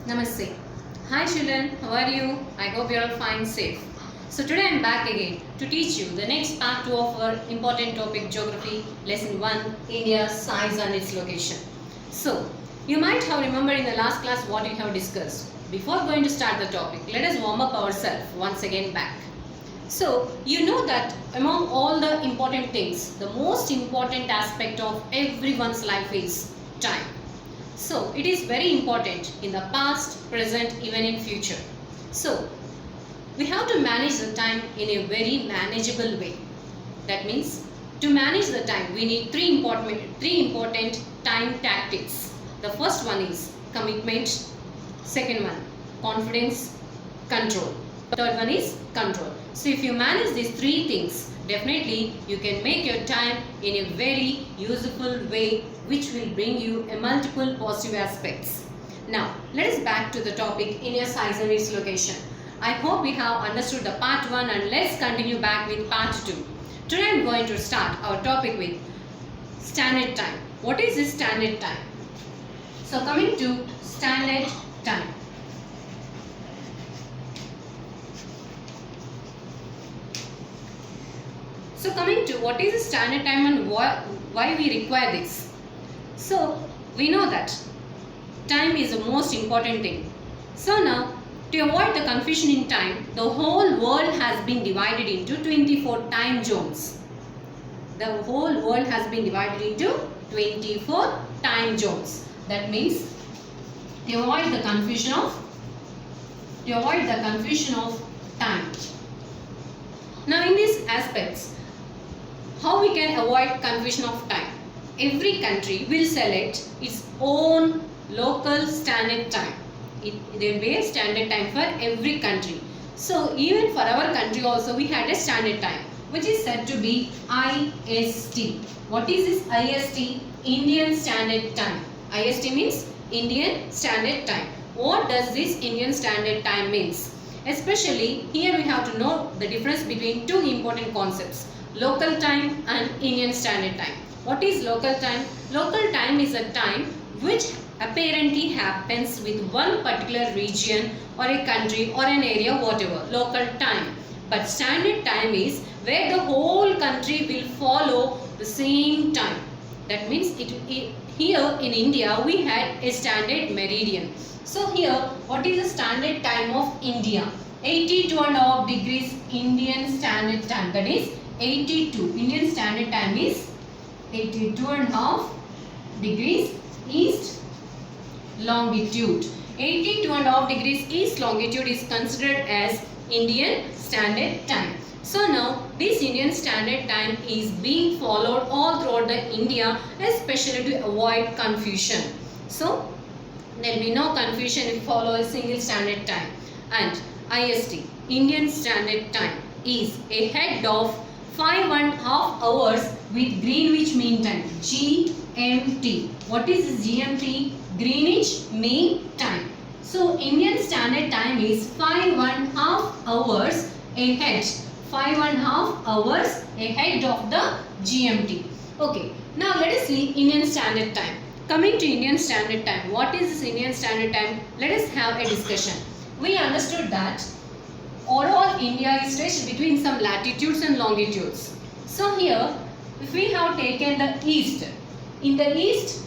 Namaste. Hi children, how are you? I hope you are all fine, safe. So today I am back again to teach you the next part 2 of our important topic geography, lesson 1, India's size and its location. So you might have remembered in the last class what we have discussed. Before going to start the topic, let us warm up ourselves once again back. So you know that among all the important things, the most important aspect of everyone's life is time. So it is very important in the past, present, even in future. So we have to manage the time in a very manageable way. That means to manage the time we need three important time tactics. The first one is commitment, second one confidence, control. Third one is control. So if you manage these three things, definitely you can make your time in a very useful way which will bring you a multiple positive aspects. Now let us back to the topic India's size and its location. I hope we have understood the part 1 and let's continue back with part 2. Today I am going to start our topic with standard time. What is this standard time? So coming to standard time. So coming to what is the standard time and why we require this. So we know that time is the most important thing. So now to avoid the confusion in time, the whole world has been divided into 24 time zones. The whole world has been divided into 24 time zones. That means to avoid the confusion of time. Now in these aspects, how we can avoid confusion of time? Every country will select its own local standard time. There will be a standard time for every country. So even for our country also we had a standard time which is said to be IST. What is this IST? Indian Standard Time. IST means Indian Standard Time. What does this Indian Standard Time means? Especially here we have to know the difference between two important concepts. Local time and Indian Standard Time. What is local time? Local time is a time which apparently happens with one particular region or a country or an area, whatever. Local time. But standard time is where the whole country will follow the same time. That means here in India we had a standard meridian. So here what is the standard time of India? 82.5 degrees Indian Standard Time. That is 82. Indian Standard Time is 82.5 degrees east longitude. 82.5 degrees east longitude is considered as Indian Standard Time. So now this Indian Standard Time is being followed all throughout the India, especially to avoid confusion. So there will be no confusion if you follow a single standard time. And IST, Indian Standard Time, is ahead of 5.5 hours with Greenwich Mean Time, GMT. What is GMT? Greenwich Mean Time. So Indian Standard Time is 5.5 hours ahead. 5.5 hours ahead of the GMT. Okay, now let us see Indian Standard Time. Coming to Indian Standard Time, what is this Indian Standard Time? Let us have a discussion. We understood that overall India is stretched between some latitudes and longitudes. So here, if we have taken the east, in the east,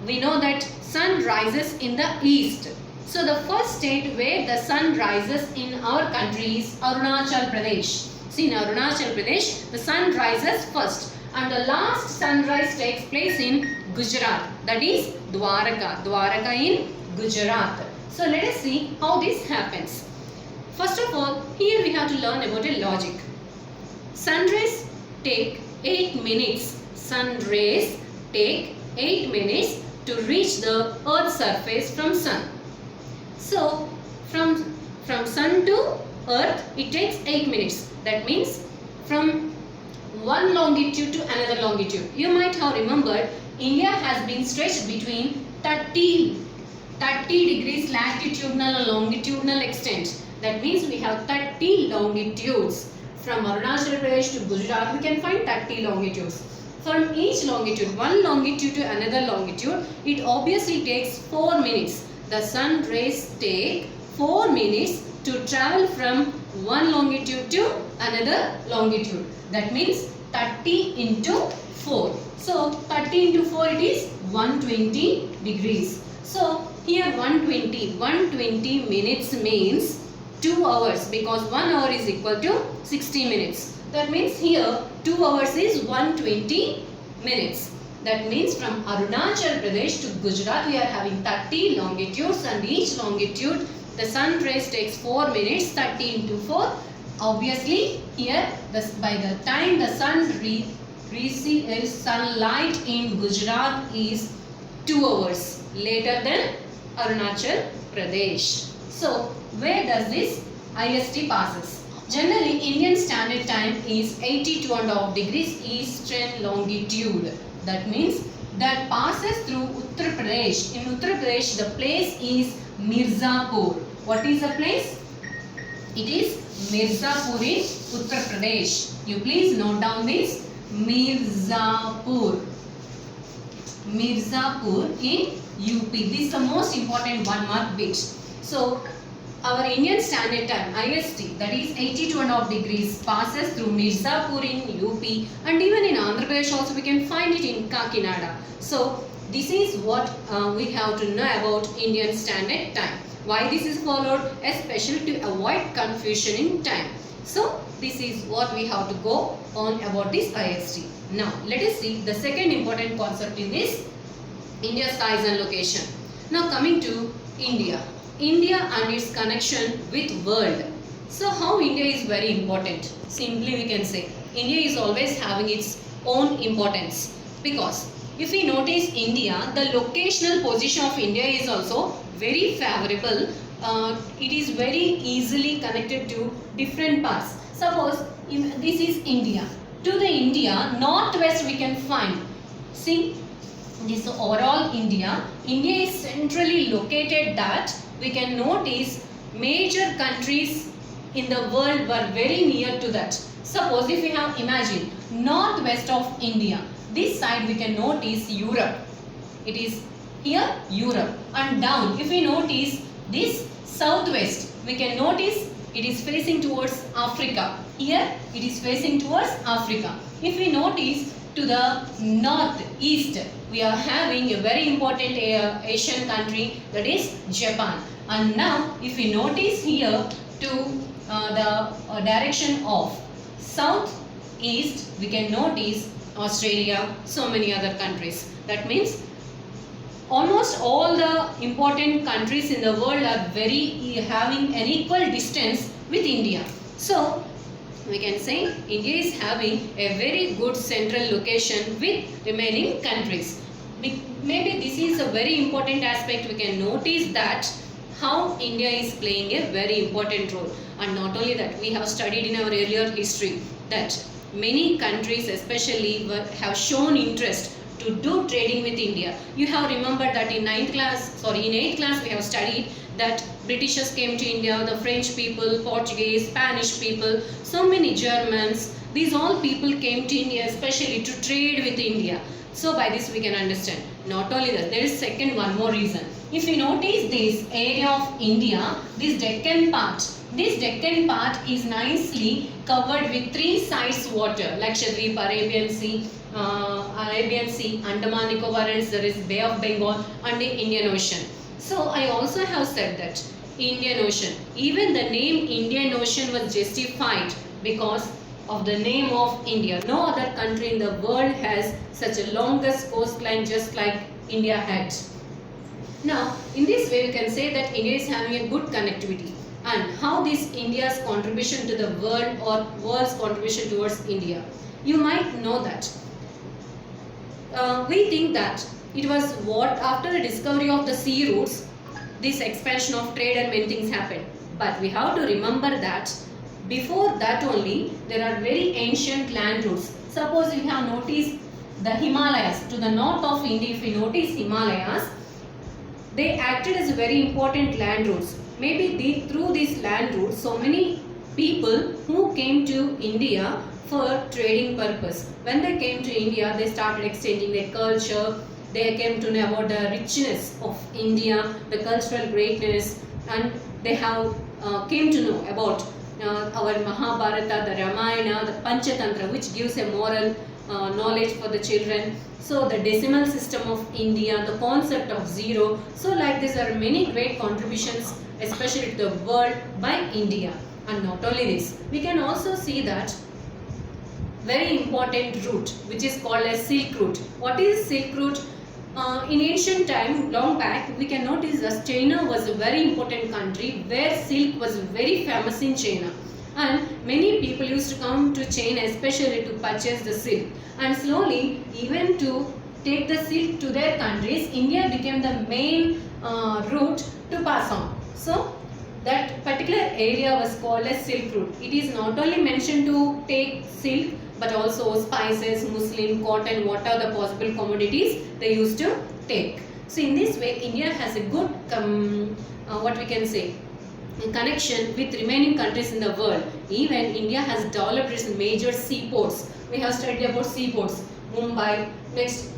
we know that sun rises in the east. So the first state where the sun rises in our country is Arunachal Pradesh. See, in Arunachal Pradesh, the sun rises first and the last sunrise takes place in Gujarat. That is Dwaraka. Dwaraka in Gujarat. So let us see how this happens. First of all, here we have to learn about a logic. Sunrays take 8 minutes. Sunrays take 8 minutes to reach the earth's surface from sun. So from sun to earth it takes 8 minutes. That means from one longitude to another longitude. You might have remembered India has been stretched between 30 degrees latitudinal and longitudinal extent. That means we have 30 longitudes. From Arunachal Pradesh to Gujarat we can find 30 longitudes. From each longitude, one longitude to another longitude, it obviously takes 4 minutes. the sun rays take 4 minutes to travel from one longitude to another longitude. That means 30 into 4. So 30 into 4 it is 120 degrees. So here 120 minutes means 2 hours, because 1 hour is equal to 60 minutes. That means here 2 hours is 120 minutes. That means from Arunachal Pradesh to Gujarat we are having 30 longitudes, and each longitude the sun rays takes 4 minutes. 30 into 4. Obviously here by the time the sun receives sunlight in Gujarat is 2 hours later than Arunachal Pradesh. So where does this IST passes? Generally Indian Standard Time is 82.5 degrees eastern longitude. That means that passes through Uttar Pradesh. In Uttar Pradesh the place is Mirzapur. What is the place? It is Mirzapur in Uttar Pradesh. You please note down this. Mirzapur. Mirzapur in UP. This is the most important 1 mark bit. So our Indian Standard Time IST, that is 82.5 degrees, passes through Mirzapur in UP, and even in Andhra Pradesh also we can find it in Kakinada. So this is what we have to know about Indian Standard Time. Why this is followed? Especially to avoid confusion in time. So this is what we have to go on about this IST. Now let us see the second important concept in this India skies and location. Now coming to India. India and its connection with world. So how India is very important? Simply we can say India is always having its own importance, because if we notice India, the locational position of India is also very favorable. It is very easily connected to different parts. Suppose if this is India. To the India, northwest we can find. See, this overall India. India is centrally located, that we can notice major countries in the world were very near to that. Suppose if we have imagine northwest of India, this side we can notice Europe. It is here Europe, and down if we notice this southwest, we can notice it is facing towards Africa. Here it is facing towards Africa. If we notice to the northeast, we are having a very important Asian country, that is Japan. And now if we notice here to the direction of southeast, we can notice Australia, so many other countries. That means almost all the important countries in the world are having an equal distance with India. So we can say India is having a very good central location with remaining countries. Maybe this is a very important aspect. We can notice that how India is playing a very important role. And not only that, we have studied in our earlier history that many countries especially have shown interest to do trading with India. You have remembered that in 8th class we have studied that Britishers came to India, the French people, Portuguese, Spanish people, so many Germans. These all people came to India especially to trade with India. So by this we can understand. Not only that, there is one more reason. If you notice this area of India, this Deccan part is nicely covered with 3 sides water, Lakshadweep, Arabian Sea, Andaman Nicobar, there is Bay of Bengal and the Indian Ocean. So I also have said that Indian Ocean, even the name Indian Ocean was justified because of the name of India. No other country in the world has such a longest coastline just like India had. Now, in this way we can say that India is having a good connectivity. And how this India's contribution to the world or world's contribution towards India. You might know that. We think that it was after the discovery of the sea routes, this expansion of trade and many things happened. But we have to remember that before that only, there are very ancient land routes. Suppose you have noticed the Himalayas, to the north of India, if you notice Himalayas, they acted as very important land routes. Maybe through these land routes, so many people who came to India for trading purpose. When they came to India, they started exchanging their culture, they came to know about the richness of India, the cultural greatness, and they have came to know about our Mahabharata, the Ramayana, the Panchatantra, which gives a moral knowledge for the children. So the decimal system of India, the concept of zero. So like this, there are many great contributions, especially to the world by India. And not only this, we can also see that very important route which is called as Silk Route. What is Silk Route? In ancient time, long back, we can notice that China was a very important country where silk was very famous in China. And many people used to come to China especially to purchase the silk. And slowly, even to take the silk to their countries, India became the main route to pass on. So, that particular area was called as Silk Route. It is not only mentioned to take silk, but also spices, muslin, cotton, what are the possible commodities they used to take. So in this way, India has a good, what we can say, connection with remaining countries in the world. Even India has developed its major seaports. We have studied about seaports, Mumbai, next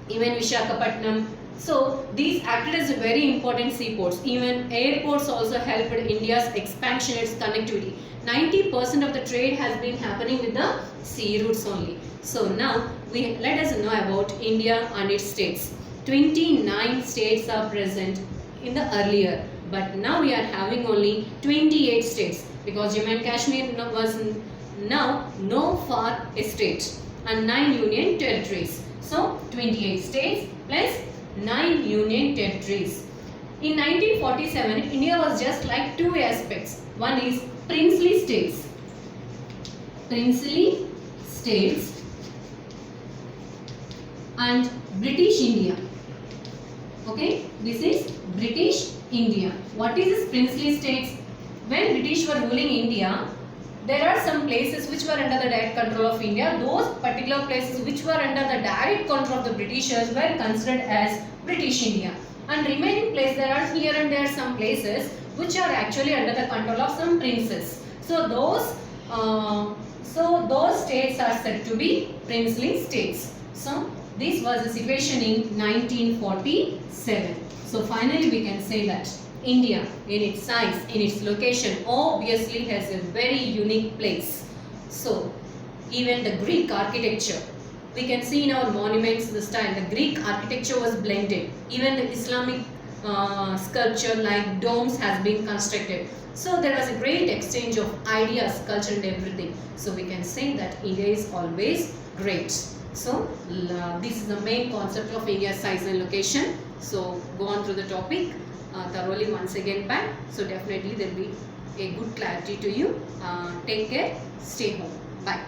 even Visakhapatnam. So these acted as very important seaports. Even airports also helped India's expansion, its connectivity. 90% of the trade has been happening with the sea routes only. So now let us know about India and its states. 29 states are present in the earlier, but now we are having only 28 states because Jammu and Kashmir was now no far a state and 9 union territories. So 28 states plus 9 union territories. In 1947, India was just like two aspects. One is princely states. Princely states and British India. Okay, this is British India. What is this princely states? When British were ruling India, there are some places which were under the direct control of India. Those particular places which were under the direct control of the Britishers were considered as British India. And remaining places, there are here and there some places which are actually under the control of some princes. So those states are said to be princely states. So this was the situation in 1947. So finally we can say that India in its size, in its location, obviously has a very unique place. So even the Greek architecture, we can see in our monuments the style, the Greek architecture was blended. Even the Islamic sculpture like domes has been constructed. So there was a great exchange of ideas, culture and everything. So we can say that India is always great. So this is the main concept of India's size and location. So go on through the topic thoroughly once again back. So definitely there will be a good clarity to you. Take care. Stay home. Bye.